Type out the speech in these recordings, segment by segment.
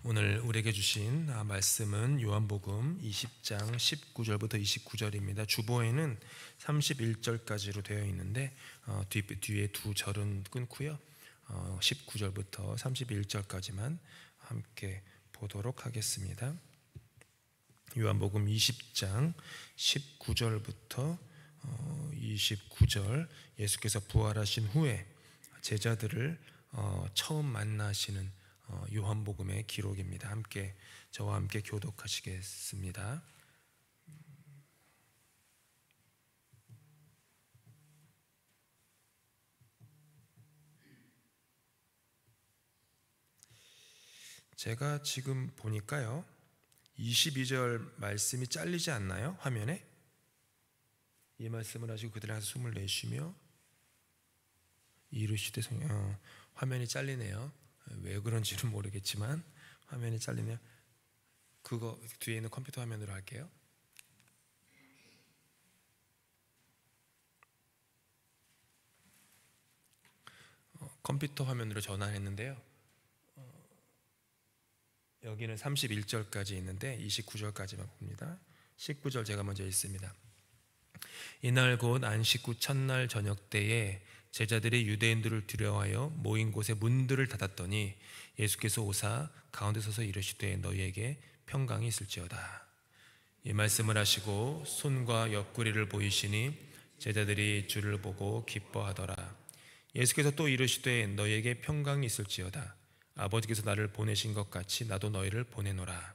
오늘 우리에게 주신 말씀은 요한복음 20장 19절부터 29절입니다. 주보에는 31절까지로 되어 있는데 뒤에 두 절은 끊고요. 19절부터 31절까지만 함께 보도록 하겠습니다. 요한복음 20장 19절부터 29절, 예수께서 부활하신 후에 제자들을 처음 만나시는 요한복음의 기록입니다. 저와 함께 교독하시겠습니다. 제가 지금 보니까요, 22절 말씀이 잘리지 않나요? 화면에 이 말씀을 하시고 그들을 향해서 숨을 내쉬며 이르시되 화면이 잘리네요. 왜 그런지는 모르겠지만 화면이 잘리네요. 그거 뒤에 있는 컴퓨터 화면으로 할게요. 컴퓨터 화면으로 전환했는데요. 여기는 31절까지 있는데 29절까지만 봅니다. 19절 제가 먼저 읽습니다. 이날 곧 안식 후 첫날 저녁 때에 제자들이 유대인들을 두려워하여 모인 곳에 문들을 닫았더니 예수께서 오사 가운데 서서 이르시되 너희에게 평강이 있을지어다. 이 말씀을 하시고 손과 옆구리를 보이시니 제자들이 주를 보고 기뻐하더라. 예수께서 또 이르시되 너희에게 평강이 있을지어다. 아버지께서 나를 보내신 것 같이 나도 너희를 보내노라.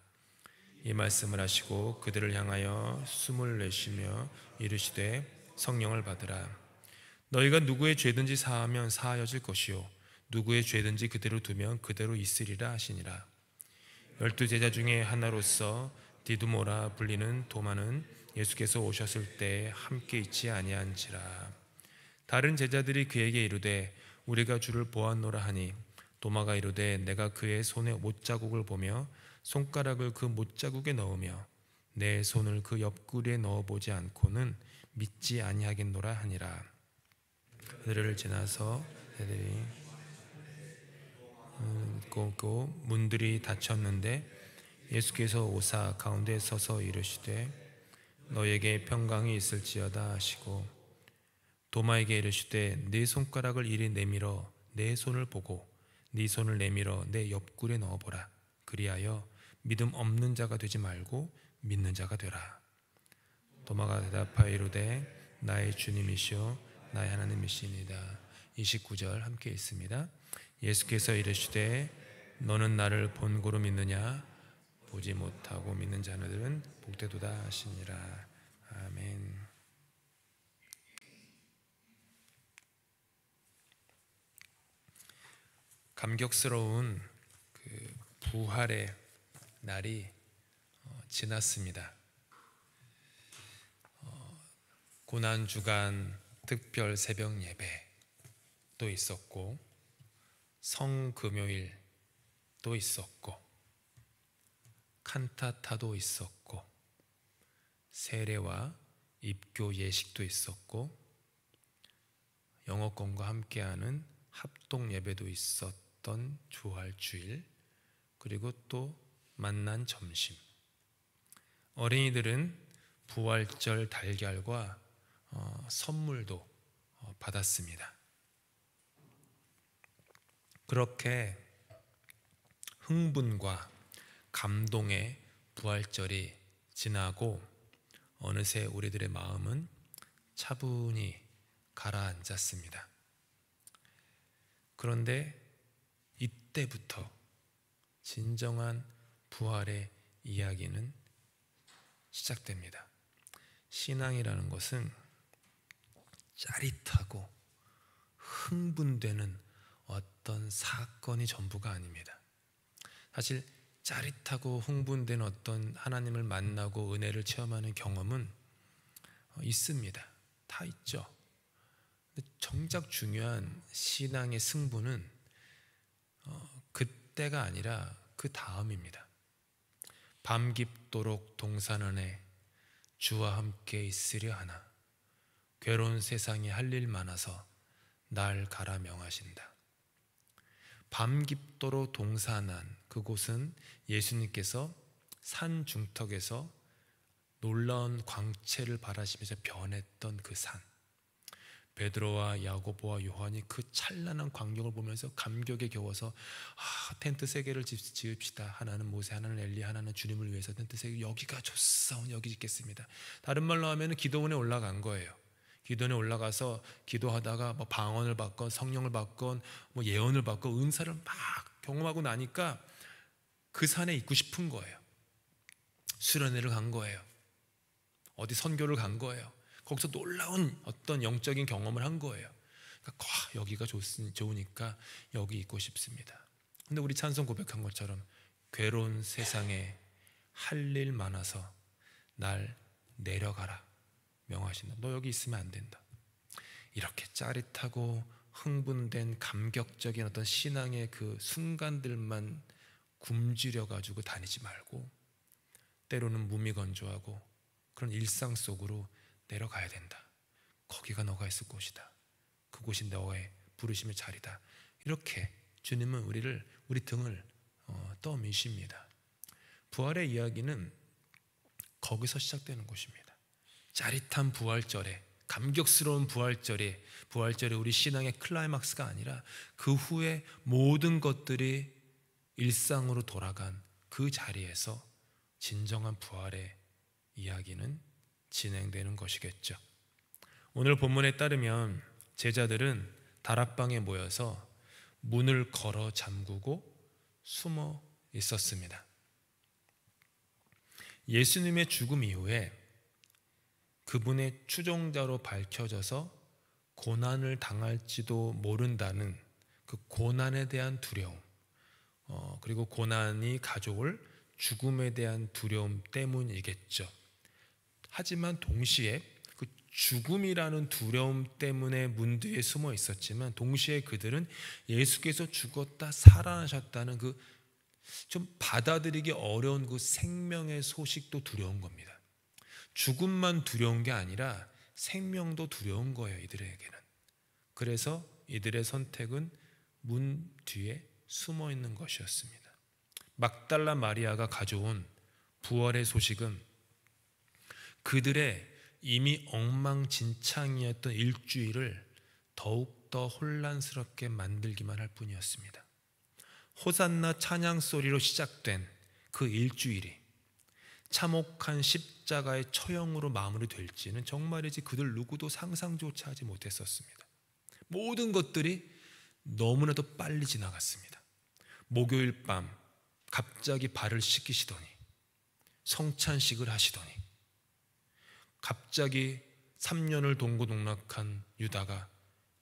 이 말씀을 하시고 그들을 향하여 숨을 내쉬며 이르시되 성령을 받으라. 너희가 누구의 죄든지 사하면 사하여질 것이요 누구의 죄든지 그대로 두면 그대로 있으리라 하시니라. 12 제자 중에 하나로서 디두모라 불리는 도마는 예수께서 오셨을 때 함께 있지 아니한지라. 다른 제자들이 그에게 이르되 우리가 주를 보았노라 하니 도마가 이르되 내가 그의 손에 못자국을 보며 손가락을 그 못자국에 넣으며 내 손을 그 옆구리에 넣어보지 않고는 믿지 아니하겠노라 하니라. 그들을 지나서 애들이 고 문들이 닫혔는데 예수께서 오사 가운데 서서 이르시되 너에게 평강이 있을지어다 하시고 도마에게 이르시되 네 손가락을 이리 내밀어 내 손을 보고 네 손을 내밀어 내 옆구리에 넣어보라. 그리하여 믿음 없는 자가 되지 말고 믿는 자가 되라. 도마가 대답하여 이르되 나의 주님이시오 나의 하나님이시니이다. 29절 함께 있습니다. 예수께서 이르시되 너는 나를 본고로 믿느냐? 보지 못하고 믿는 자들은 복되도다 하시니라. 아멘. 감격스러운 그 부활의 날이 지났습니다. 고난주간 특별 새벽 예배도 있었고 성금요일도 있었고 칸타타도 있었고 세례와 입교 예식도 있었고 영어권과 함께하는 합동 예배도 있었던 부활주일, 그리고 또 만난 점심. 어린이들은 부활절 달걀과 선물도 받았습니다. 그렇게 흥분과 감동의 부활절이 지나고 어느새 우리들의 마음은 차분히 가라앉았습니다. 그런데 이때부터 진정한 부활의 이야기는 시작됩니다. 신앙이라는 것은 짜릿하고 흥분되는 어떤 사건이 전부가 아닙니다. 사실 짜릿하고 흥분된 어떤 하나님을 만나고 은혜를 체험하는 경험은 있습니다. 다 있죠. 근데 정작 중요한 신앙의 승부는 그때가 아니라 그 다음입니다. 밤 깊도록 동산원에 주와 함께 있으려 하나 괴로운 세상에 할 일 많아서 날 가라 명하신다. 밤 깊도록 동산한 그곳은 예수님께서 산 중턱에서 놀라운 광채를 바라시면서 변했던 그 산. 베드로와 야고보와 요한이 그 찬란한 광경을 보면서 감격에 겨워서 텐트 3개를 지읍시다. 하나는 모세, 하나는 엘리, 하나는 주님을 위해서 텐트 3개. 여기가 좋사온 여기 짓겠습니다. 다른 말로 하면 기도원에 올라간 거예요. 기도원에 올라가서 기도하다가 뭐 방언을 받건 성령을 받건 뭐 예언을 받건 은사를 막 경험하고 나니까 그 산에 있고 싶은 거예요. 수련회를 간 거예요. 어디 선교를 간 거예요. 거기서 놀라운 어떤 영적인 경험을 한 거예요. 그러니까 여기가 좋으니까 여기 있고 싶습니다. 근데 우리 찬송 고백한 것처럼 괴로운 세상에 할 일 많아서 날 내려가라 명하신다. 너 여기 있으면 안 된다. 이렇게 짜릿하고 흥분된 감격적인 어떤 신앙의 그 순간들만 굶주려 가지고 다니지 말고 때로는 무미건조하고 그런 일상 속으로 내려가야 된다. 거기가 너가 있을 곳이다. 그곳이 너의 부르심의 자리다. 이렇게 주님은 우리 등을 떠미십니다. 부활의 이야기는 거기서 시작되는 것입니다. 짜릿한 부활절에, 감격스러운 부활절에 우리 신앙의 클라이막스가 아니라 그 후에 모든 것들이 일상으로 돌아간 그 자리에서 진정한 부활의 이야기는 진행되는 것이겠죠. 오늘 본문에 따르면 제자들은 다락방에 모여서 문을 걸어 잠그고 숨어 있었습니다. 예수님의 죽음 이후에 그분의 추종자로 밝혀져서 고난을 당할지도 모른다는 그 고난에 대한 두려움, 그리고 고난이 가져올 죽음에 대한 두려움 때문이겠죠. 하지만 동시에 그 죽음이라는 두려움 때문에 문 뒤에 숨어 있었지만 동시에 그들은 예수께서 죽었다 살아나셨다는 그 좀 받아들이기 어려운 그 생명의 소식도 두려운 겁니다. 죽음만 두려운 게 아니라 생명도 두려운 거예요, 이들에게는. 그래서 이들의 선택은 문 뒤에 숨어 있는 것이었습니다. 막달라 마리아가 가져온 부활의 소식은 그들의 이미 엉망진창이었던 일주일을 더욱더 혼란스럽게 만들기만 할 뿐이었습니다. 호산나 찬양 소리로 시작된 그 일주일이 참혹한 십자가의 처형으로 마무리될지는 정말이지 그들 누구도 상상조차 하지 못했었습니다. 모든 것들이 너무나도 빨리 지나갔습니다. 목요일 밤 갑자기 발을 씻기시더니 성찬식을 하시더니 갑자기 3년을 동고동락한 유다가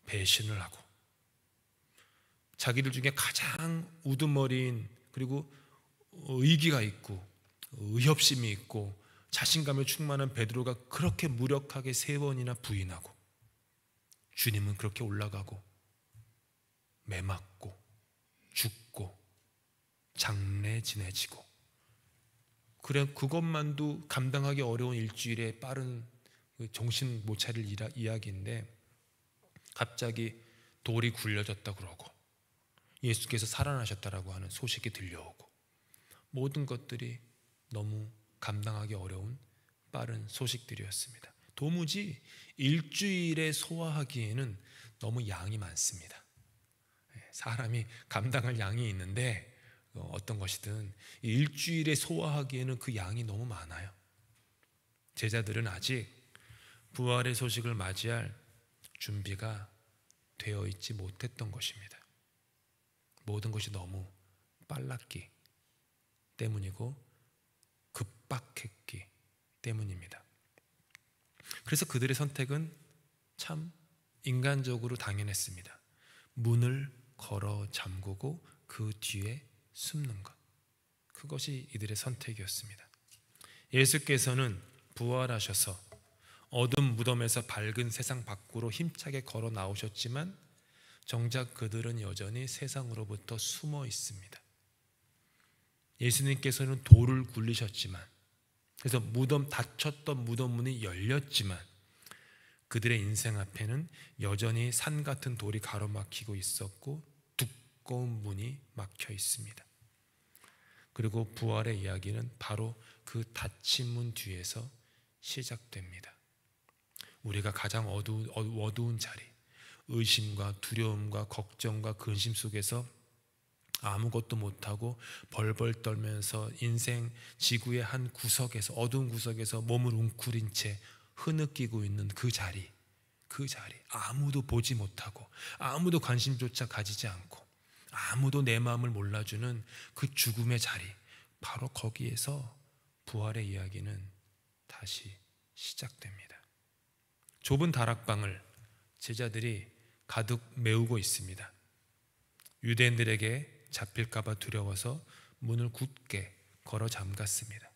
배신을 하고 자기들 중에 가장 우두머리인 그리고 의기가 있고 의협심이 있고 자신감에 충만한 베드로가 그렇게 무력하게 3번이나 부인하고 주님은 그렇게 올라가고 매맞고 죽고 장례 지내지고 그래 그것만도 감당하기 어려운 일주일의 빠른 정신 못 차릴 이야기인데 갑자기 돌이 굴려졌다 그러고 예수께서 살아나셨다라고 하는 소식이 들려오고 모든 것들이 너무 감당하기 어려운 빠른 소식들이었습니다. 도무지 일주일에 소화하기에는 너무 양이 많습니다. 사람이 감당할 양이 있는데 어떤 것이든 일주일에 소화하기에는 그 양이 너무 많아요. 제자들은 아직 부활의 소식을 맞이할 준비가 되어 있지 못했던 것입니다. 모든 것이 너무 빨랐기 때문이고 급박했기 때문입니다. 그래서 그들의 선택은 참 인간적으로 당연했습니다. 문을 걸어 잠그고 그 뒤에 숨는 것, 그것이 이들의 선택이었습니다. 예수께서는 부활하셔서 어둠 무덤에서 밝은 세상 밖으로 힘차게 걸어 나오셨지만 정작 그들은 여전히 세상으로부터 숨어 있습니다. 예수님께서는 돌을 굴리셨지만 그래서 닫혔던 무덤 문이 열렸지만 그들의 인생 앞에는 여전히 산 같은 돌이 가로막히고 있었고 두꺼운 문이 막혀 있습니다. 그리고 부활의 이야기는 바로 그 닫힌 문 뒤에서 시작됩니다. 우리가 가장 어두운 자리, 의심과 두려움과 걱정과 근심 속에서 아무것도 못하고 벌벌 떨면서 인생 지구의 한 구석에서, 어두운 구석에서 몸을 웅크린 채 흐느끼고 있는 그 자리, 아무도 보지 못하고 아무도 관심조차 가지지 않고 아무도 내 마음을 몰라주는 그 죽음의 자리, 바로 거기에서 부활의 이야기는 다시 시작됩니다. 좁은 다락방을 제자들이 가득 메우고 있습니다. 유대인들에게 잡힐까봐 두려워서 문을 굳게 걸어 잠갔습니다.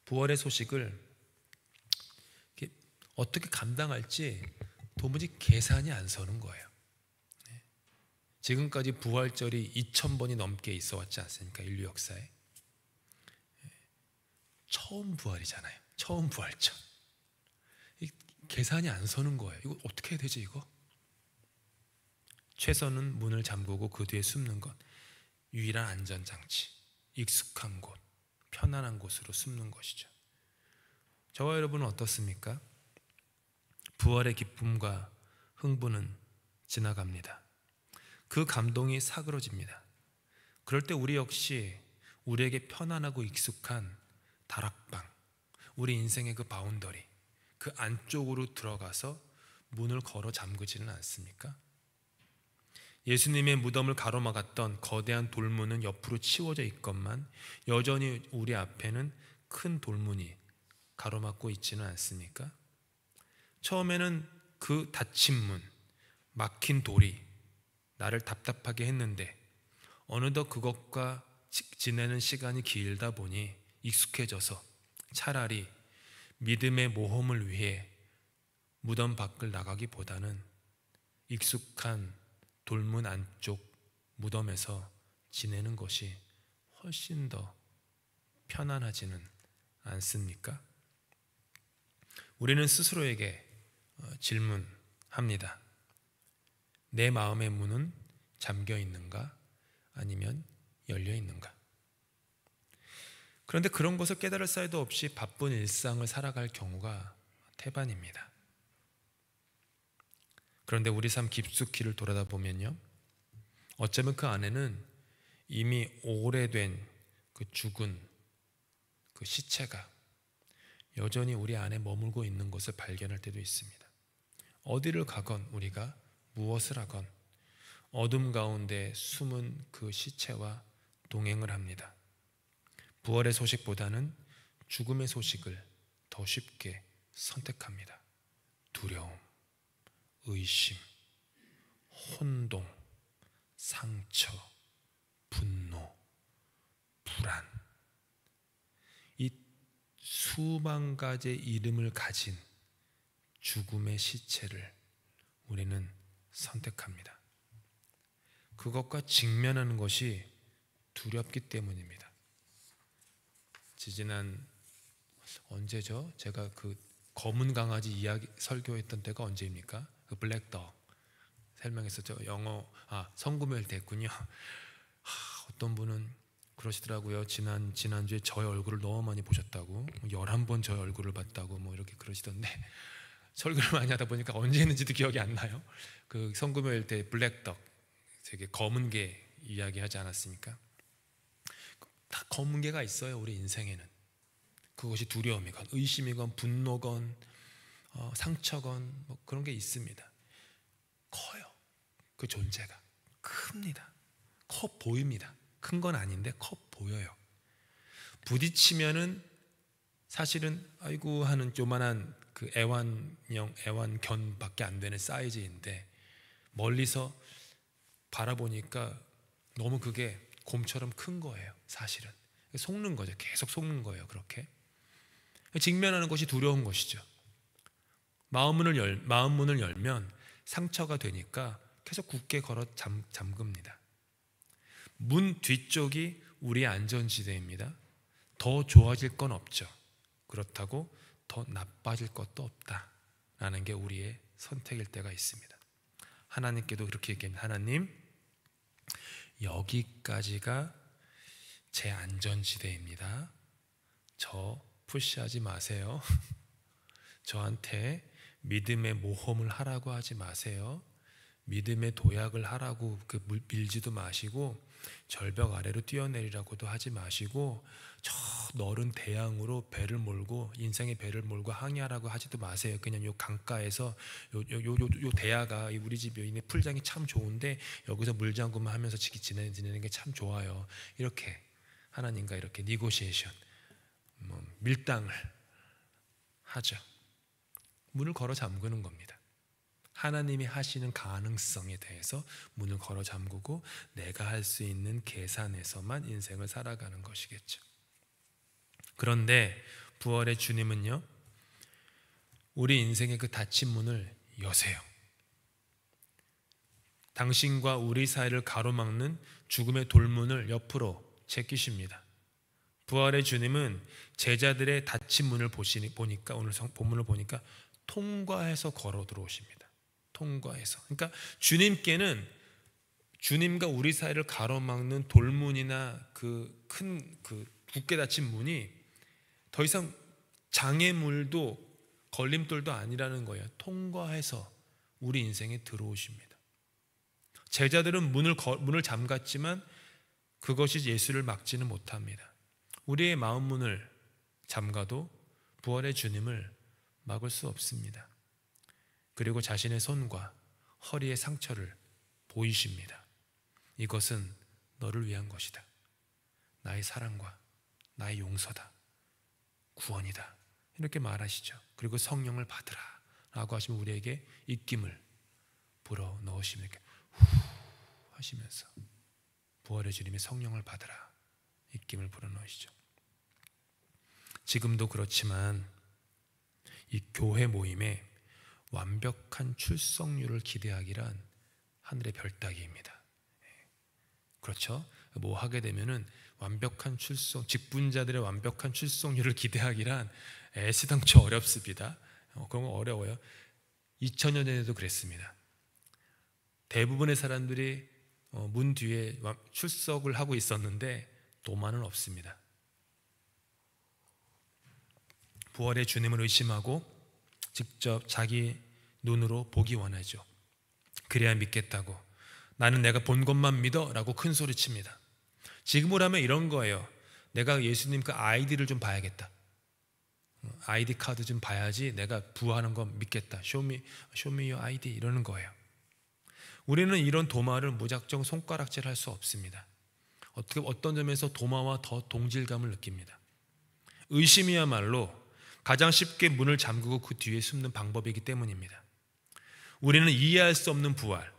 부활의 소식을 어떻게 감당할지 도무지 계산이 안 서는 거예요. 지금까지 부활절이 2000번이 넘게 있어 왔지 않습니까? 인류 역사에. 처음 부활이잖아요. 처음 부활절. 계산이 안 서는 거예요. 이거 어떻게 해야 되지 이거? 최선은 문을 잠그고 그 뒤에 숨는 것. 유일한 안전장치. 익숙한 곳, 편안한 곳으로 숨는 것이죠. 저와 여러분은 어떻습니까? 부활의 기쁨과 흥분은 지나갑니다. 그 감동이 사그러집니다. 그럴 때 우리 역시 우리에게 편안하고 익숙한 다락방, 우리 인생의 그 바운더리, 그 안쪽으로 들어가서 문을 걸어 잠그지는 않습니까? 예수님의 무덤을 가로막았던 거대한 돌문은 옆으로 치워져 있건만 여전히 우리 앞에는 큰 돌문이 가로막고 있지는 않습니까? 처음에는 그 닫힌 문, 막힌 돌이 나를 답답하게 했는데 어느덧 그것과 지내는 시간이 길다 보니 익숙해져서 차라리 믿음의 모험을 위해 무덤 밖을 나가기보다는 익숙한 돌문 안쪽 무덤에서 지내는 것이 훨씬 더 편안하지는 않습니까? 우리는 스스로에게 질문합니다. 내 마음의 문은 잠겨 있는가? 아니면 열려 있는가? 그런데 그런 것을 깨달을 사이도 없이 바쁜 일상을 살아갈 경우가 태반입니다. 그런데 우리 삶 깊숙이를 돌아다보면요, 어쩌면 그 안에는 이미 오래된 그 죽은 그 시체가 여전히 우리 안에 머물고 있는 것을 발견할 때도 있습니다. 어디를 가건 우리가 무엇을 하건 어둠 가운데 숨은 그 시체와 동행을 합니다. 부활의 소식보다는 죽음의 소식을 더 쉽게 선택합니다. 두려움, 의심, 혼동, 상처, 분노, 불안, 이 수만 가지의 이름을 가진 죽음의 시체를 우리는 선택합니다. 그것과 직면하는 것이 두렵기 때문입니다. 지지난 언제죠? 제가 그 검은 강아지 이야기 설교했던 때가 언제입니까? 그 블랙덕 설명했었죠. 성구매일 됐군요. 어떤 분은 그러시더라고요. 지난주에 저의 얼굴을 너무 많이 보셨다고, 11번 저의 얼굴을 봤다고 이렇게 그러시던데, 설교를 많이 하다 보니까 언제 했는지도 기억이 안 나요. 그 성구매일 때 블랙덕, 되게 검은 개 이야기하지 않았습니까? 다 검은 개가 있어요. 우리 인생에는. 그것이 두려움이건 의심이건 분노건 상처건 그런 게 있습니다. 커요. 그 존재가 큽니다. 커 보입니다. 큰 건 아닌데 커 보여요. 부딪히면은 사실은 아이고 하는 조만한 그 애완견밖에 안 되는 사이즈인데 멀리서 바라보니까 너무 그게 곰처럼 큰 거예요. 사실은 속는 거죠. 계속 속는 거예요. 그렇게 직면하는 것이 두려운 것이죠. 마음 문을 열면 상처가 되니까 계속 굳게 걸어 잠깁니다. 문 뒤쪽이 우리의 안전지대입니다. 더 좋아질 건 없죠. 그렇다고 더 나빠질 것도 없다라는 게 우리의 선택일 때가 있습니다. 하나님께도 그렇게 얘기합니다. 하나님, 여기까지가 제 안전지대입니다. 저 푸시하지 마세요. 저한테 믿음의 모험을 하라고 하지 마세요. 믿음의 도약을 하라고 밀지도 마시고 절벽 아래로 뛰어내리라고도 하지 마시고 저 넓은 대양으로 배를 몰고 인생의 배를 몰고 항해하라고 하지도 마세요. 그냥 요 강가에서 요 대야가 우리 집 여인의 풀장이 참 좋은데 여기서 물장구만 하면서 지내는 게 참 좋아요. 이렇게 하나님과 이렇게 니고시에이션, 밀당을 하죠. 문을 걸어 잠그는 겁니다. 하나님이 하시는 가능성에 대해서 문을 걸어 잠그고 내가 할 수 있는 계산에서만 인생을 살아가는 것이겠죠. 그런데 부활의 주님은요, 우리 인생의 그 닫힌 문을 여세요. 당신과 우리 사이를 가로막는 죽음의 돌문을 옆으로 제끼십니다. 부활의 주님은 제자들의 닫힌 문을 보니까, 오늘 본문을 보니까 통과해서 걸어 들어오십니다. 통과해서. 그러니까 주님께는 주님과 우리 사이를 가로막는 돌문이나 그 큰 굳게 닫힌 문이 더 이상 장애물도 걸림돌도 아니라는 거예요. 통과해서 우리 인생에 들어오십니다. 제자들은 문을 잠갔지만 그것이 예수를 막지는 못합니다. 우리의 마음 문을 잠가도 부활의 주님을 막을 수 없습니다. 그리고 자신의 손과 허리의 상처를 보이십니다. 이것은 너를 위한 것이다. 나의 사랑과 나의 용서다. 구원이다. 이렇게 말하시죠. 그리고 성령을 받으라 라고 하시면 우리에게 입김을 불어 넣으시면 이렇게 후 하시면서 부활의 주님의 성령을 받으라 입김을 불어 넣으시죠. 지금도 그렇지만 이 교회 모임에 완벽한 출석률을 기대하기란 하늘의 별따기입니다. 그렇죠? 뭐 하게 되면은 완벽한 직분자들의 완벽한 출석률을 기대하기란 애시당초 어렵습니다. 그런 거 어려워요. 2000년 전에도 그랬습니다. 대부분의 사람들이 문 뒤에 출석을 하고 있었는데 도마는 없습니다. 부활의 주님을 의심하고 직접 자기 눈으로 보기 원하죠. 그래야 믿겠다고. 나는 내가 본 것만 믿어 라고 큰 소리 칩니다. 지금으로 하면 이런 거예요. 내가 예수님 그 아이디를 좀 봐야겠다. 아이디 카드 좀 봐야지 내가 부활하는 거 믿겠다. Show me your ID 이러는 거예요. 우리는 이런 도마를 무작정 손가락질 할 수 없습니다. 어떤 점에서 도마와 더 동질감을 느낍니다. 의심이야말로 가장 쉽게 문을 잠그고 그 뒤에 숨는 방법이기 때문입니다. 우리는 이해할 수 없는 부활,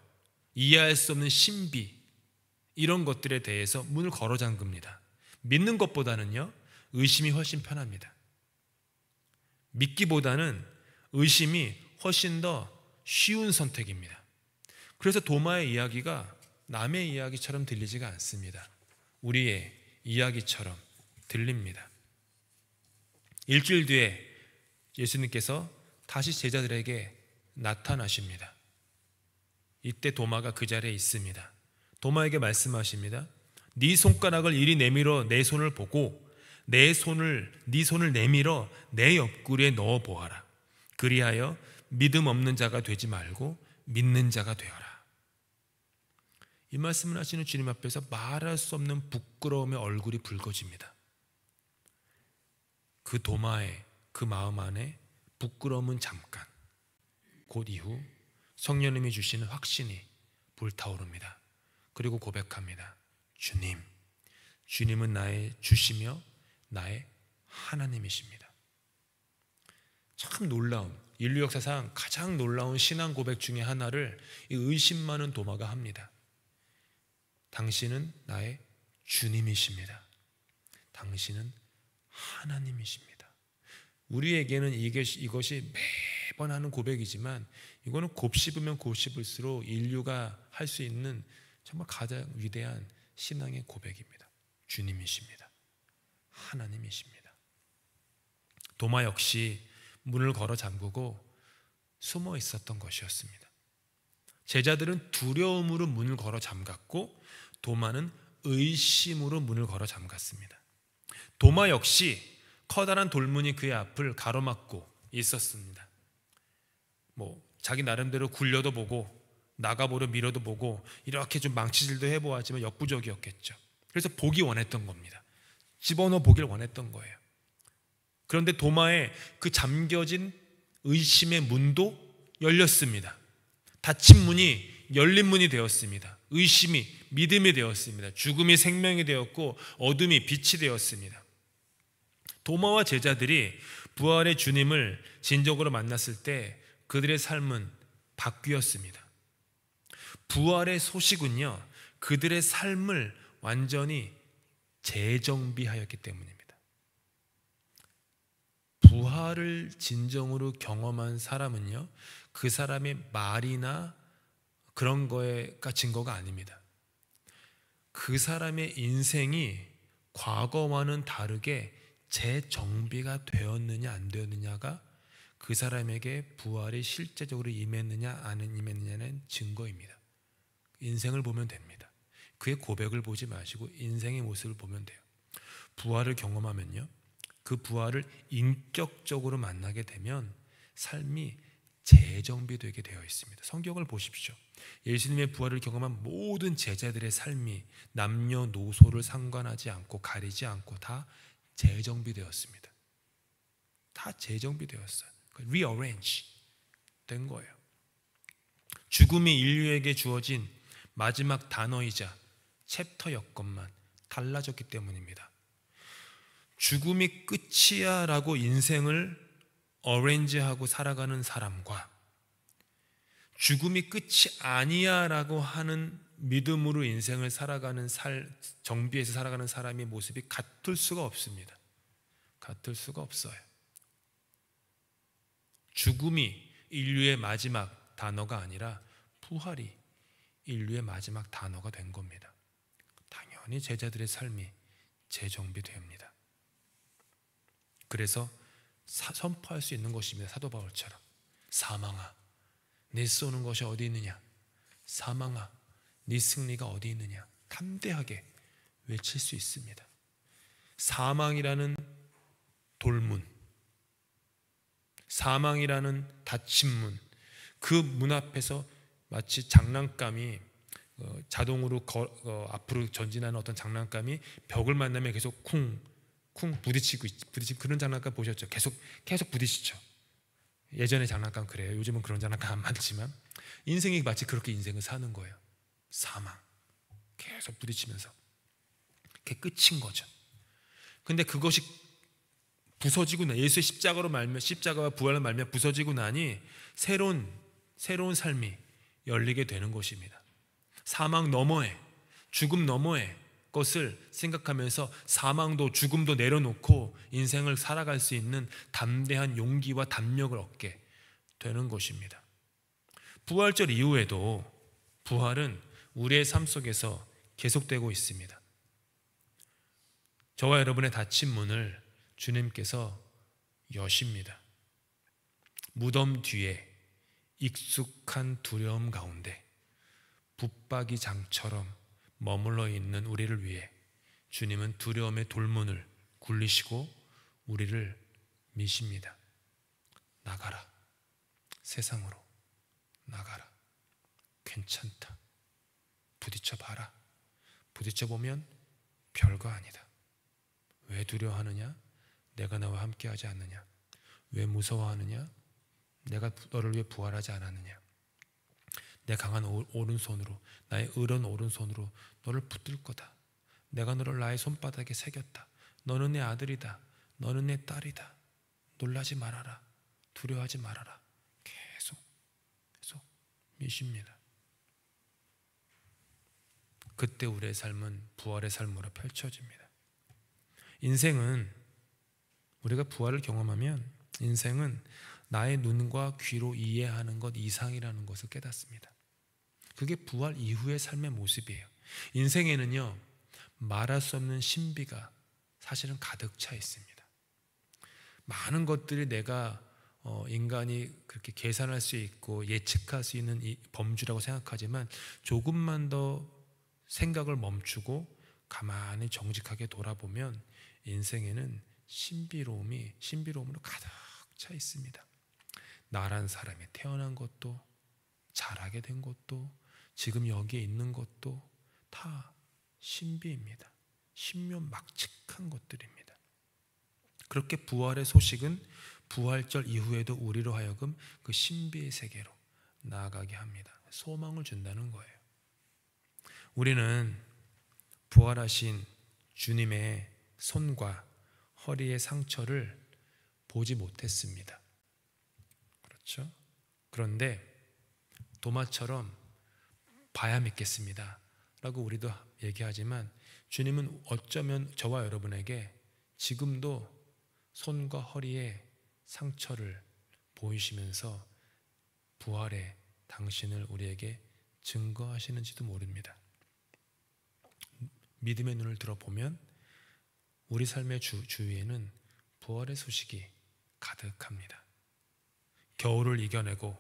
이해할 수 없는 신비, 이런 것들에 대해서 문을 걸어 잠깁니다. 믿는 것보다는요, 의심이 훨씬 편합니다. 믿기보다는 의심이 훨씬 더 쉬운 선택입니다. 그래서 도마의 이야기가 남의 이야기처럼 들리지가 않습니다. 우리의 이야기처럼 들립니다. 일주일 뒤에 예수님께서 다시 제자들에게 나타나십니다. 이때 도마가 그 자리에 있습니다. 도마에게 말씀하십니다. 네 손가락을 이리 내밀어 내 손을 보고 네 손을 내밀어 내 옆구리에 넣어 보아라. 그리하여 믿음 없는 자가 되지 말고 믿는 자가 되어라. 이 말씀을 하시는 주님 앞에서 말할 수 없는 부끄러움의 얼굴이 붉어집니다. 그 도마의 그 마음 안에 부끄러움은 잠깐, 곧 이후 성령님이 주시는 확신이 불타오릅니다. 그리고 고백합니다. 주님은 나의 주시며 나의 하나님이십니다. 참 놀라운, 인류 역사상 가장 놀라운 신앙 고백 중에 하나를 이 의심 많은 도마가 합니다. 당신은 나의 주님이십니다. 당신은 하나님이십니다. 우리에게는 이것이 매번 하는 고백이지만 이거는 곱씹으면 곱씹을수록 인류가 할 수 있는 정말 가장 위대한 신앙의 고백입니다. 주님이십니다. 하나님이십니다. 도마 역시 문을 걸어 잠그고 숨어 있었던 것이었습니다. 제자들은 두려움으로 문을 걸어 잠갔고 도마는 의심으로 문을 걸어 잠갔습니다. 도마 역시 커다란 돌문이 그의 앞을 가로막고 있었습니다. 자기 나름대로 굴려도 보고 나가보려 밀어도 보고 이렇게 좀 망치질도 해보았지만 역부족이었겠죠. 그래서 보기 원했던 겁니다. 집어넣어 보길 원했던 거예요. 그런데 도마의 그 잠겨진 의심의 문도 열렸습니다. 닫힌 문이 열린 문이 되었습니다. 의심이 믿음이 되었습니다. 죽음이 생명이 되었고 어둠이 빛이 되었습니다. 도마와 제자들이 부활의 주님을 진정으로 만났을 때 그들의 삶은 바뀌었습니다. 부활의 소식은요, 그들의 삶을 완전히 재정비하였기 때문입니다. 부활을 진정으로 경험한 사람은요, 그 사람의 말이나 그런 거가 증거가 아닙니다. 그 사람의 인생이 과거와는 다르게 재정비가 되었느냐 안 되었느냐가 그 사람에게 부활이 실제적으로 임했느냐 안 임했느냐는 증거입니다. 인생을 보면 됩니다. 그의 고백을 보지 마시고 인생의 모습을 보면 돼요. 부활을 경험하면요, 그 부활을 인격적으로 만나게 되면 삶이 재정비되게 되어 있습니다. 성경을 보십시오. 예수님의 부활을 경험한 모든 제자들의 삶이 남녀노소를 상관하지 않고 가리지 않고 다 재정비되었습니다. 다 재정비되었어요. rearrange 된 거예요. 죽음이 인류에게 주어진 마지막 단어이자 챕터 여건만 달라졌기 때문입니다. 죽음이 끝이야 라고 인생을 어레인지하고 살아가는 사람과 죽음이 끝이 아니야 라고 하는 믿음으로 인생을 살아가는 정비해서 살아가는 사람의 모습이 같을 수가 없습니다. 같을 수가 없어요. 죽음이 인류의 마지막 단어가 아니라 부활이 인류의 마지막 단어가 된 겁니다. 당연히 제자들의 삶이 재정비됩니다. 그래서 선포할 수 있는 것입니다. 사도 바울처럼 사망아 네 쏘는 것이 어디 있느냐, 사망아 네 승리가 어디 있느냐 담대하게 외칠 수 있습니다. 사망이라는 돌문, 사망이라는 닫힌 문, 그 문 앞에서 마치 장난감이 자동으로 앞으로 전진하는 어떤 장난감이 벽을 만나면 계속 쿵쿵 부딪히고 그런 장난감 보셨죠? 계속 부딪히죠. 예전에 장난감 그래요. 요즘은 그런 장난감 안 많지만 인생이 마치 그렇게 인생을 사는 거예요. 사망 계속 부딪히면서 그게 끝인 거죠. 근데 그것이 부서지고 예수의 십자가와 부활로 말미암아 부서지고 나니 새로운 삶이 열리게 되는 것입니다. 사망 너머에, 죽음 너머에 것을 생각하면서 사망도 죽음도 내려놓고 인생을 살아갈 수 있는 담대한 용기와 담력을 얻게 되는 것입니다. 부활절 이후에도 부활은 우리의 삶 속에서 계속되고 있습니다. 저와 여러분의 닫힌 문을 주님께서 여십니다. 무덤 뒤에 익숙한 두려움 가운데 붙박이 장처럼 머물러 있는 우리를 위해 주님은 두려움의 돌문을 굴리시고 우리를 미십니다. 나가라. 세상으로 나가라. 괜찮다. 부딪혀봐라. 부딪혀보면 별거 아니다. 왜 두려워하느냐? 내가 나와 함께하지 않느냐? 왜 무서워하느냐? 내가 너를 위해 부활하지 않았느냐? 내 강한 오른손으로, 나의 의로운 오른손으로 너를 붙들 거다. 내가 너를 나의 손바닥에 새겼다. 너는 내 아들이다. 너는 내 딸이다. 놀라지 말아라. 두려워하지 말아라. 계속 미십니다. 그때 우리의 삶은 부활의 삶으로 펼쳐집니다. 인생은 우리가 부활을 경험하면 인생은 나의 눈과 귀로 이해하는 것 이상이라는 것을 깨닫습니다. 그게 부활 이후의 삶의 모습이에요. 인생에는요, 말할 수 없는 신비가 사실은 가득 차 있습니다. 많은 것들이 내가 인간이 그렇게 계산할 수 있고 예측할 수 있는 이 범주라고 생각하지만 조금만 더 생각을 멈추고 가만히 정직하게 돌아보면 인생에는 신비로움으로 가득 차 있습니다. 나란 사람이 태어난 것도, 자라게 된 것도, 지금 여기에 있는 것도 다 신비입니다. 신묘막측한 것들입니다. 그렇게 부활의 소식은 부활절 이후에도 우리로 하여금 그 신비의 세계로 나아가게 합니다. 소망을 준다는 거예요. 우리는 부활하신 주님의 손과 허리의 상처를 보지 못했습니다. 그렇죠? 그런데 도마처럼 봐야 믿겠습니다 라고 우리도 얘기하지만 주님은 어쩌면 저와 여러분에게 지금도 손과 허리에 상처를 보이시면서 부활의 당신을 우리에게 증거하시는지도 모릅니다. 믿음의 눈을 들어보면 우리 삶의 주위에는 부활의 소식이 가득합니다. 겨울을 이겨내고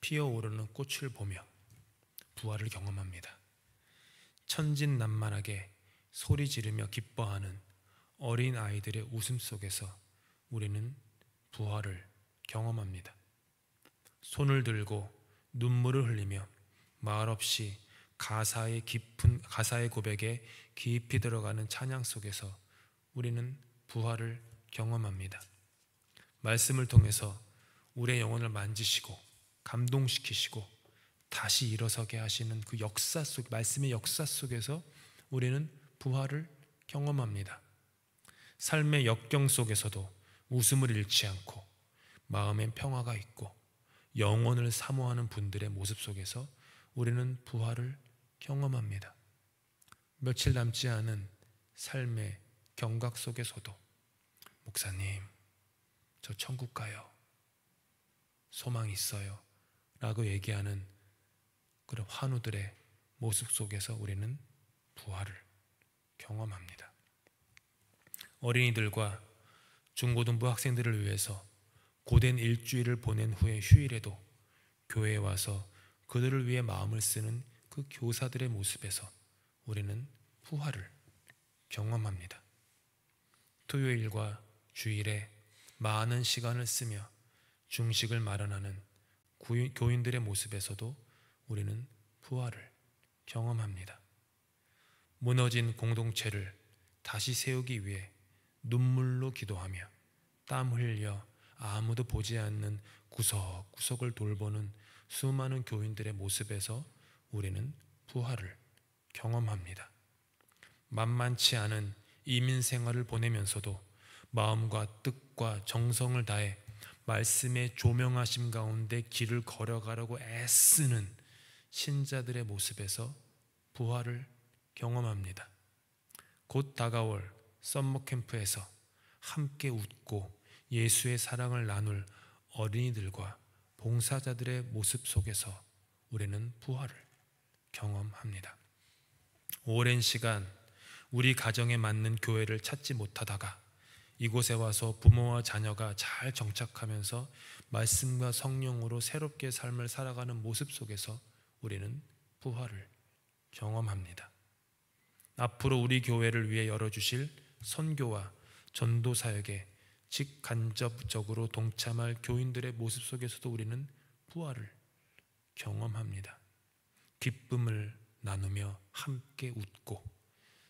피어오르는 꽃을 보며 부활을 경험합니다. 천진난만하게 소리 지르며 기뻐하는 어린 아이들의 웃음 속에서 우리는 부활을 경험합니다. 손을 들고 눈물을 흘리며 말없이 가사의 고백에 깊이 들어가는 찬양 속에서 우리는 부활을 경험합니다. 말씀을 통해서 우리의 영혼을 만지시고 감동시키시고 다시 일어서게 하시는 그 역사 속, 말씀의 역사 속에서 우리는 부활을 경험합니다. 삶의 역경 속에서도 웃음을 잃지 않고 마음엔 평화가 있고 영혼을 사모하는 분들의 모습 속에서 우리는 부활을 경험합니다. 며칠 남지 않은 삶의 경각 속에서도 목사님, 저 천국 가요, 소망 있어요 라고 얘기하는 그런 환우들의 모습 속에서 우리는 부활을 경험합니다. 어린이들과 중고등부 학생들을 위해서 고된 일주일을 보낸 후에 휴일에도 교회에 와서 그들을 위해 마음을 쓰는 그 교사들의 모습에서 우리는 부활을 경험합니다. 토요일과 주일에 많은 시간을 쓰며 중식을 마련하는 교인들의 모습에서도 우리는 부활을 경험합니다. 무너진 공동체를 다시 세우기 위해 눈물로 기도하며 땀 흘려 아무도 보지 않는 구석구석을 돌보는 수많은 교인들의 모습에서 우리는 부활을 경험합니다. 만만치 않은 이민 생활을 보내면서도 마음과 뜻과 정성을 다해 말씀의 조명하심 가운데 길을 걸어가려고 애쓰는 신자들의 모습에서 부활을 경험합니다. 곧 다가올 썸머 캠프에서 함께 웃고 예수의 사랑을 나눌 어린이들과 봉사자들의 모습 속에서 우리는 부활을 경험합니다. 오랜 시간 우리 가정에 맞는 교회를 찾지 못하다가 이곳에 와서 부모와 자녀가 잘 정착하면서 말씀과 성령으로 새롭게 삶을 살아가는 모습 속에서 우리는 부활을 경험합니다. 앞으로 우리 교회를 위해 열어주실 선교와 전도 사역에 직간접적으로 동참할 교인들의 모습 속에서도 우리는 부활을 경험합니다. 기쁨을 나누며 함께 웃고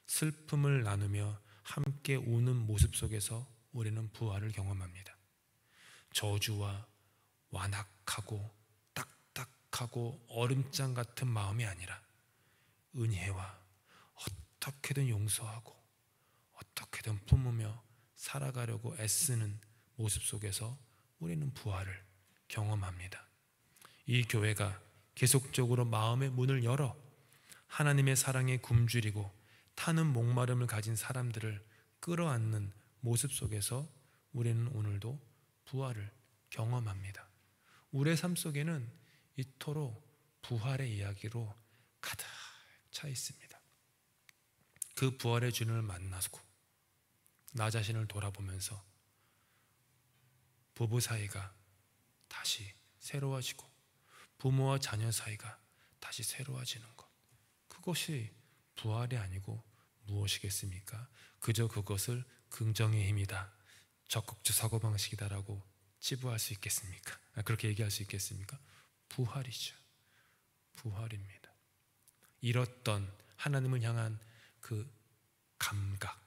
슬픔을 나누며 함께 우는 모습 속에서 우리는 부활을 경험합니다. 저주와 완악하고 딱딱하고 얼음장 같은 마음이 아니라 은혜와 어떻게든 용서하고 어떻게든 품으며 살아가려고 애쓰는 모습 속에서 우리는 부활을 경험합니다. 이 교회가 계속적으로 마음의 문을 열어 하나님의 사랑에 굶주리고 타는 목마름을 가진 사람들을 끌어안는 모습 속에서 우리는 오늘도 부활을 경험합니다. 우리의 삶 속에는 이토록 부활의 이야기로 가득 차 있습니다. 그 부활의 주님을 만나고 나 자신을 돌아보면서 부부 사이가 다시 새로워지고 부모와 자녀 사이가 다시 새로워지는 것, 그것이 부활이 아니고 무엇이겠습니까? 그저 그것을 긍정의 힘이다, 적극적 사고방식이다라고 치부할 수 있겠습니까? 그렇게 얘기할 수 있겠습니까? 부활이죠. 부활입니다. 잃었던 하나님을 향한 그 감각,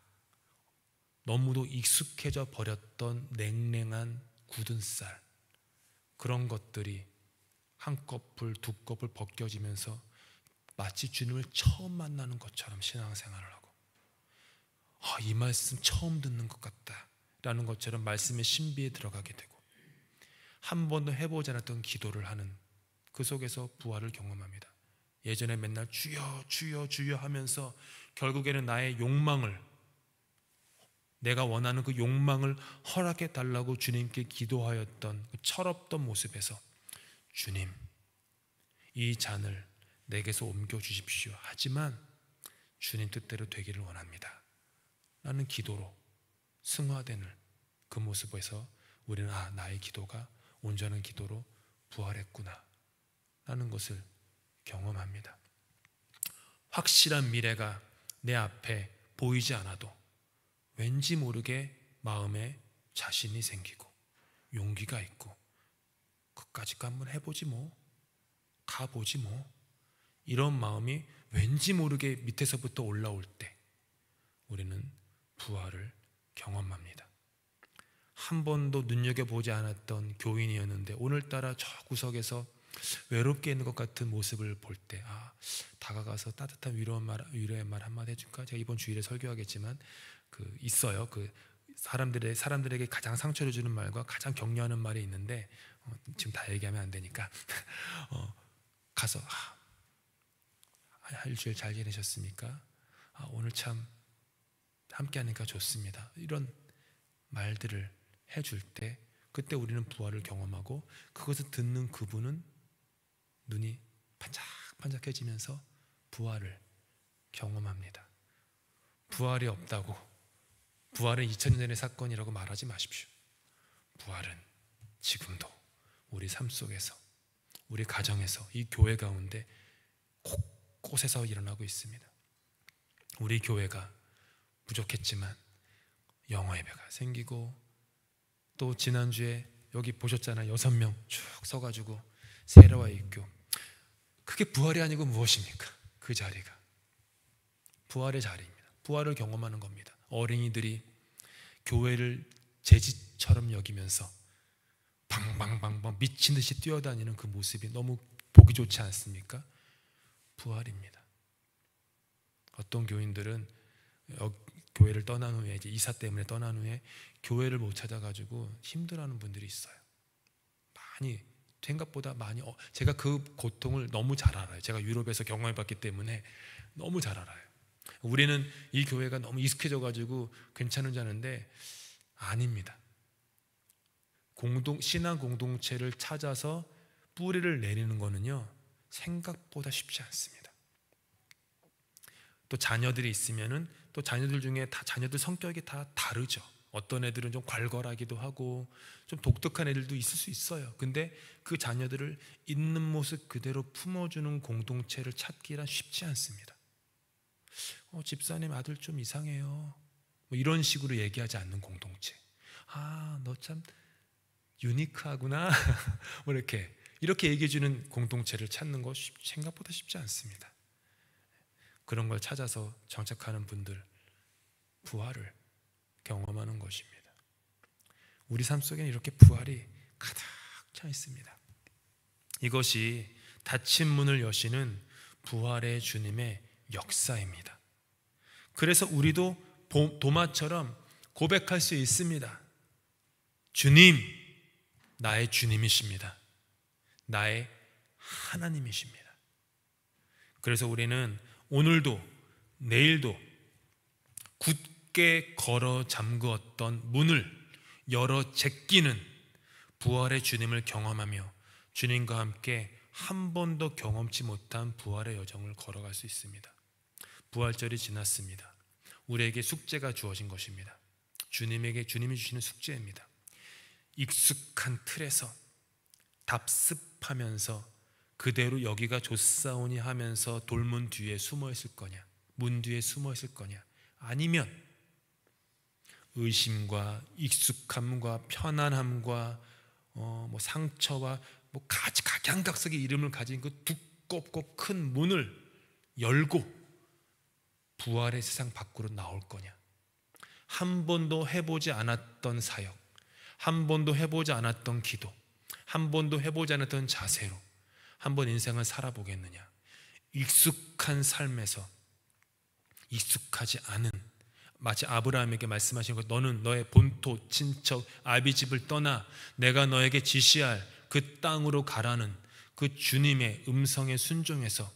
너무도 익숙해져 버렸던 냉랭한 굳은 쌀, 그런 것들이 한꺼풀 두꺼풀 벗겨지면서 마치 주님을 처음 만나는 것처럼 신앙생활을 하고, 이 말씀 처음 듣는 것 같다 라는 것처럼 말씀의 신비에 들어가게 되고, 한 번도 해보지 않았던 기도를 하는 그 속에서 부활을 경험합니다. 예전에 맨날 주여 주여 주여 하면서 결국에는 나의 욕망을, 내가 원하는 그 욕망을 허락해 달라고 주님께 기도하였던 그 철없던 모습에서 주님, 이 잔을 내게서 옮겨 주십시오. 하지만 주님 뜻대로 되기를 원합니다 라는 기도로 승화되는 그 모습에서 우리는 나의 기도가 온전한 기도로 부활했구나 라는 것을 경험합니다. 확실한 미래가 내 앞에 보이지 않아도 왠지 모르게 마음에 자신이 생기고 용기가 있고, 그까짓 거 한번 해보지 뭐, 가보지 뭐, 이런 마음이 왠지 모르게 밑에서부터 올라올 때 우리는 부활을 경험합니다. 한 번도 눈여겨보지 않았던 교인이었는데 오늘따라 저 구석에서 외롭게 있는 것 같은 모습을 볼 때 다가가서 따뜻한 위로의 말 한마디 해줄까? 제가 이번 주일에 설교하겠지만 있어요. 사람들에게 가장 상처를 주는 말과 가장 격려하는 말이 있는데 지금 다 얘기하면 안 되니까 가서 한 일주일 잘 지내셨습니까? 오늘 참 함께하니까 좋습니다. 이런 말들을 해줄 때 그때 우리는 부활을 경험하고, 그것을 듣는 그분은 눈이 반짝반짝해지면서 부활을 경험합니다. 부활이 없다고 부활은 2000년 전의 사건이라고 말하지 마십시오. 부활은 지금도 우리 삶 속에서, 우리 가정에서, 이 교회 가운데 곳곳에서 일어나고 있습니다. 우리 교회가 부족했지만 영어 예배가 생기고, 또 지난주에 여기 보셨잖아요. 6명 쭉 서가지고 세례와 입교. 그게 부활이 아니고 무엇입니까? 그 자리가 부활의 자리입니다. 부활을 경험하는 겁니다. 어린이들이 교회를 제 집처럼 여기면서 방방방방 미친 듯이 뛰어다니는 그 모습이 너무 보기 좋지 않습니까? 부활입니다. 어떤 교인들은 교회를 떠난 후에, 이제 이사 때문에 떠난 후에 교회를 못 찾아가지고 힘들어하는 분들이 있어요. 생각보다 많이. 제가 그 고통을 너무 잘 알아요. 제가 유럽에서 경험해봤기 때문에 너무 잘 알아요. 우리는 이 교회가 너무 익숙해져가지고 괜찮은 줄 아는데 아닙니다. 신앙 공동체를 찾아서 뿌리를 내리는 거는요, 생각보다 쉽지 않습니다. 또 자녀들이 있으면은 또 자녀들 중에 자녀들 성격이 다 다르죠. 어떤 애들은 좀 괄괄하기도 하고 좀 독특한 애들도 있을 수 있어요. 근데 그 자녀들을 있는 모습 그대로 품어주는 공동체를 찾기란 쉽지 않습니다. 집사님 아들 좀 이상해요, 뭐 이런 식으로 얘기하지 않는 공동체. 너 참 유니크하구나 뭐 이렇게 얘기해주는 공동체를 찾는 거 생각보다 쉽지 않습니다. 그런 걸 찾아서 정착하는 분들, 부활을 경험하는 것입니다. 우리 삶 속에는 이렇게 부활이 가득 차 있습니다. 이것이 닫힌 문을 여시는 부활의 주님의 역사입니다. 그래서 우리도 도마처럼 고백할 수 있습니다. 주님, 나의 주님이십니다. 나의 하나님이십니다. 그래서 우리는 오늘도 내일도 굳게 걸어 잠그었던 문을 열어 제끼는 부활의 주님을 경험하며 주님과 함께 한 번도 경험치 못한 부활의 여정을 걸어갈 수 있습니다. 부활절이 지났습니다. 우리에게 숙제가 주어진 것입니다. 주님이 주시는 숙제입니다. 익숙한 틀에서 답습하면서 그대로 여기가 좋사오니 하면서 돌문 뒤에 숨어 있을 거냐, 문 뒤에 숨어 있을 거냐, 아니면 의심과 익숙함과 편안함과 상처와 각양각색의 이름을 가진 그 두껍고 큰 문을 열고 부활의 세상 밖으로 나올 거냐. 한 번도 해보지 않았던 사역, 한 번도 해보지 않았던 기도, 한 번도 해보지 않았던 자세로 한번 인생을 살아보겠느냐. 익숙한 삶에서 익숙하지 않은, 마치 아브라함에게 말씀하신 것, 너는 너의 본토, 친척, 아비집을 떠나 내가 너에게 지시할 그 땅으로 가라는 그 주님의 음성에 순종해서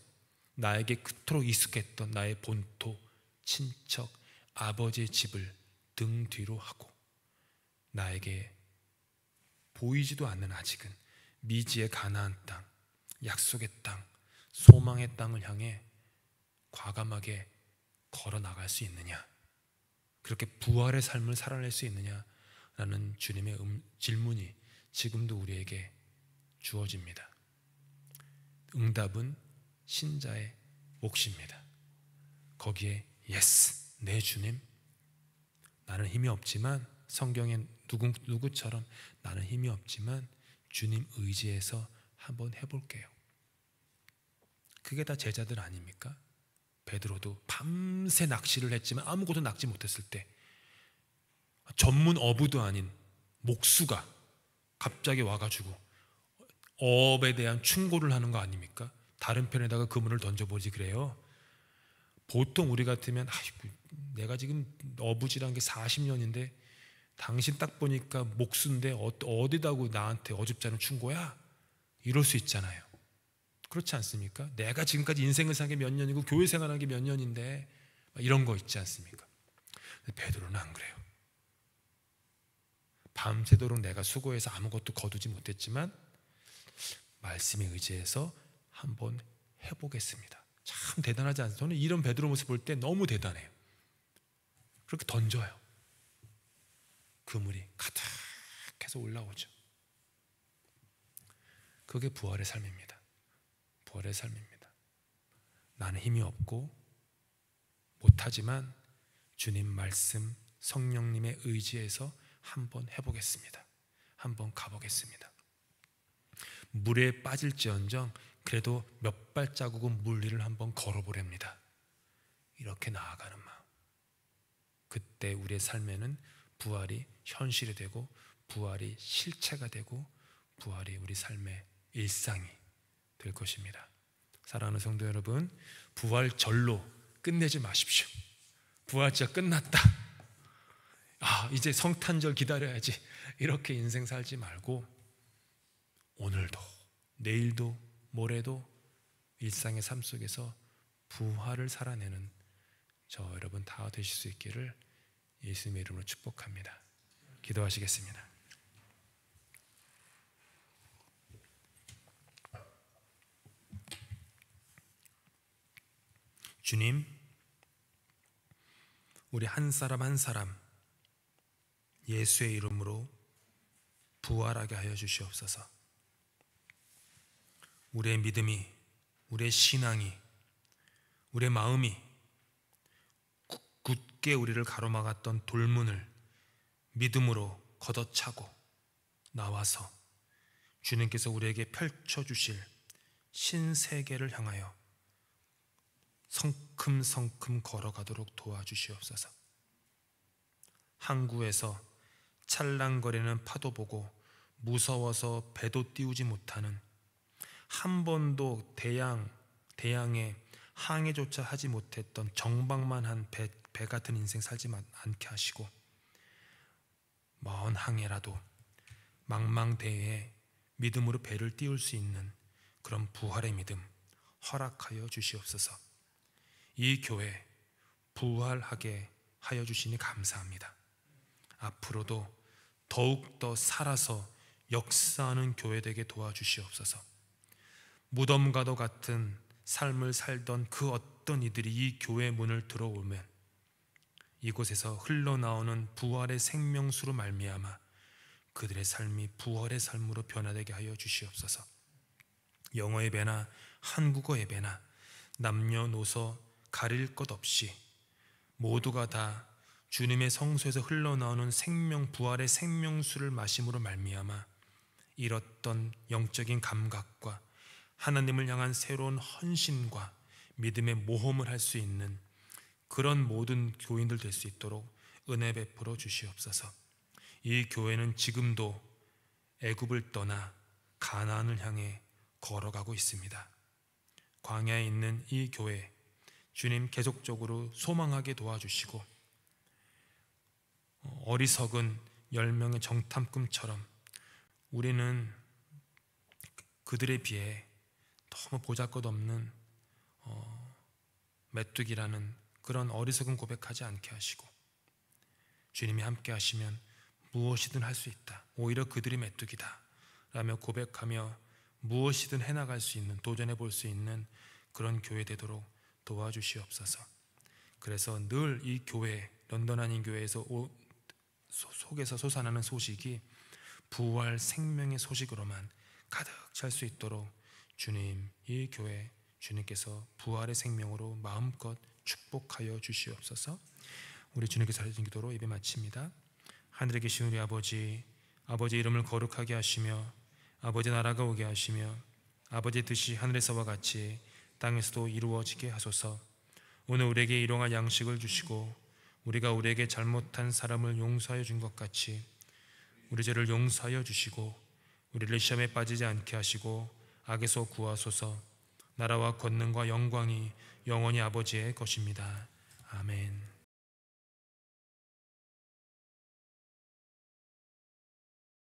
나에게 그토록 익숙했던 나의 본토, 친척, 아버지의 집을 등 뒤로 하고 나에게 보이지도 않는 아직은 미지의 가나안 땅, 약속의 땅, 소망의 땅을 향해 과감하게 걸어 나갈 수 있느냐, 그렇게 부활의 삶을 살아낼 수 있느냐라는 주님의 질문이 지금도 우리에게 주어집니다. 응답은 신자의 몫입니다. 거기에 예스, 내 주님, 나는 힘이 없지만, 성경에 누구처럼 나는 힘이 없지만 주님 의지해서 한번 해볼게요. 그게 다 제자들 아닙니까? 베드로도 밤새 낚시를 했지만 아무것도 낚지 못했을 때 전문 어부도 아닌 목수가 갑자기 와가지고 어업에 대한 충고를 하는 거 아닙니까? 다른 편에다가 그물을 던져보지 그래요. 보통 우리 같으면 내가 지금 어부질한 게 40년인데 당신 딱 보니까 목수인데 어디다고 나한테 어줍잖은 충고야? 이럴 수 있잖아요. 그렇지 않습니까? 내가 지금까지 인생을 산 게 몇 년이고 교회 생활한 게 몇 년인데 이런 거 있지 않습니까? 베드로는 안 그래요. 밤새도록 내가 수고해서 아무것도 거두지 못했지만 말씀에 의지해서 한번 해보겠습니다. 참 대단하지 않습니까? 저는 이런 베드로 모습 볼 때 너무 대단해요. 그렇게 던져요. 그물이 가득해서 올라오죠. 그게 부활의 삶입니다. 부활의 삶입니다. 나는 힘이 없고 못하지만 주님 말씀, 성령님의 의지에서 한번 해보겠습니다. 한번 가보겠습니다. 물에 빠질지언정 그래도 몇 발자국은 물 위를 한번 걸어보렵니다. 이렇게 나아가는 마음. 그때 우리의 삶에는 부활이 현실이 되고 부활이 실체가 되고 부활이 우리 삶의 일상이 될 것입니다. 사랑하는 성도 여러분, 부활절로 끝내지 마십시오. 부활절 끝났다, 이제 성탄절 기다려야지, 이렇게 인생 살지 말고 오늘도 내일도 모레도 일상의 삶 속에서 부활을 살아내는 저 여러분 다 되실 수 있기를 예수님의 이름으로 축복합니다. 기도하시겠습니다. 주님, 우리 한 사람 한 사람 예수의 이름으로 부활하게 하여 주시옵소서. 우리의 믿음이, 우리의 신앙이, 우리의 마음이 굳게 우리를 가로막았던 돌문을 믿음으로 걷어차고 나와서 주님께서 우리에게 펼쳐주실 신세계를 향하여 성큼성큼 걸어가도록 도와주시옵소서. 항구에서 찰랑거리는 파도 보고 무서워서 배도 띄우지 못하는, 한 번도 대양에 항해조차 하지 못했던 정박만 한 배 같은 인생 살지 않게 하시고, 먼 항해라도 망망대해에 믿음으로 배를 띄울 수 있는 그런 부활의 믿음 허락하여 주시옵소서. 이 교회 부활하게 하여 주시니 감사합니다. 앞으로도 더욱더 살아서 역사하는 교회 되게 도와주시옵소서. 무덤과도 같은 삶을 살던 그 어떤 이들이 이 교회 문을 들어오면 이곳에서 흘러나오는 부활의 생명수로 말미암아 그들의 삶이 부활의 삶으로 변화되게 하여 주시옵소서. 영어의 배나 한국어의 배나 남녀노소 가릴 것 없이 모두가 다 주님의 성소에서 흘러나오는 생명, 부활의 생명수를 마심으로 말미암아 잃었던 영적인 감각과 하나님을 향한 새로운 헌신과 믿음의 모험을 할 수 있는 그런 모든 교인들 될 수 있도록 은혜 베풀어 주시옵소서. 이 교회는 지금도 애굽을 떠나 가나안을 향해 걸어가고 있습니다. 광야에 있는 이 교회, 주님 계속적으로 소망하게 도와주시고 어리석은 10명의 정탐꾼처럼 우리는 그들에 비해 너무 보잘것없는 메뚜기라는 그런 어리석은 고백하지 않게 하시고, 주님이 함께 하시면 무엇이든 할 수 있다, 오히려 그들이 메뚜기다 라며 고백하며 무엇이든 해나갈 수 있는, 도전해 볼 수 있는 그런 교회 되도록 도와주시옵소서. 그래서 늘 이 교회, 런던 한인교회에서 속에서 솟아나는 소식이 부활 생명의 소식으로만 가득 찰 수 있도록 주님, 이 교회 주님께서 부활의 생명으로 마음껏 축복하여 주시옵소서. 우리 주님께서 하신 기도로 예배 마칩니다. 하늘에 계신 우리 아버지, 아버지 이름을 거룩하게 하시며 아버지 나라가 오게 하시며 아버지 뜻이 하늘에서와 같이 땅에서도 이루어지게 하소서. 오늘 우리에게 일용할 양식을 주시고 우리가 우리에게 잘못한 사람을 용서하여 준 것 같이 우리 죄를 용서하여 주시고 우리를 시험에 빠지지 않게 하시고 악에서 구하소서. 나라와 권능과 영광이 영원히 아버지의 것입니다. 아멘.